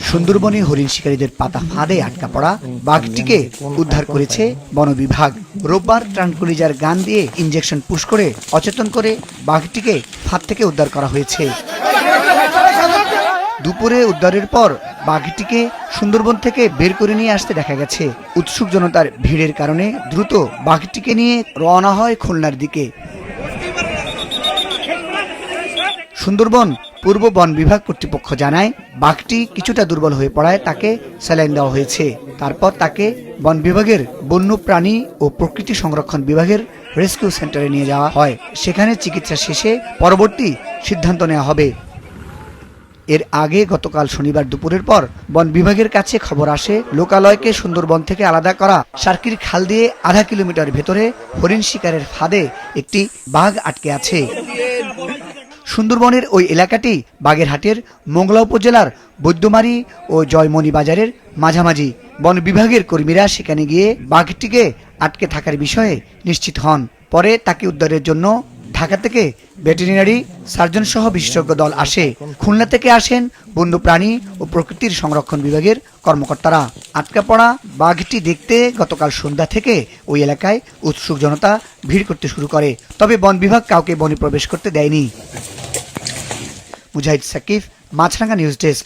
সুন্দরবনে হরিণ শিকারীদের পাতা ফাঁদে আটকা পড়া বাঘটিকে উদ্ধার করেছে বন বিভাগ। রোববার ট্রানকুলিজার গান দিয়ে ইনজেকশন পুশ করে অচেতন করে বাঘটিকে ফাঁদ থেকে উদ্ধার করা হয়েছে। দুপুরে উদ্ধারের পর বাঘটিকে সুন্দরবন থেকে বের করে নিয়ে আসতে দেখা গেছে। উৎসুক জনতার ভিড়ের কারণে দ্রুত বাঘটিকে নিয়ে রওনা হয় খুলনার দিকে। সুন্দরবন পূর্ব বন বিভাগ কর্তৃপক্ষ জানায়, বাঘটি কিছুটা দুর্বল হয়ে পড়ায় তাকে স্যালাইন দেওয়া হয়েছে। তারপর তাকে বন বিভাগের বন্য প্রাণী ও প্রকৃতি সংরক্ষণ বিভাগের রেস্কিউ সেন্টারে নিয়ে যাওয়া হয়। সেখানে চিকিৎসা শেষে পরবর্তী সিদ্ধান্ত নেওয়া হবে। এর আগে গতকাল শনিবার দুপুরের পর বন বিভাগের কাছে খবর আসে, লোকালয়কে সুন্দরবন থেকে আলাদা করা সার্কির খাল দিয়ে আধা কিলোমিটার ভেতরে হরিণ শিকারের ফাঁদে একটি বাঘ আটকে আছে। সুন্দরবনের ওই এলাকাটি বাগেরহাটের মোংলা উপজেলার বৈদ্যমারী ও জয়মণি বাজারের মাঝামাঝি। বন বিভাগের কর্মীরা সেখানে গিয়ে বাঘটিকে আটকে থাকার বিষয়ে নিশ্চিত হন। পরে তাকে উদ্ধারের জন্য ঢাকা থেকে ভেটেরিনারি সার্জন সহ বিশেষজ্ঞ দল আসে। খুলনা থেকে আসেন বন্যপ্রাণী ও প্রকৃতির সংরক্ষণ বিভাগের কর্মকর্তারা। আটকা পড়া বাঘটি দেখতে গতকাল সন্ধ্যা থেকে ওই এলাকায় উৎসুক জনতা ভিড় করতে শুরু করে। তবে বন বিভাগ কাউকে বনে প্রবেশ করতে দেয়নি। মুজাহিদ সাকিব, মাছরাঙ্গা নিউজ ডেস্ক।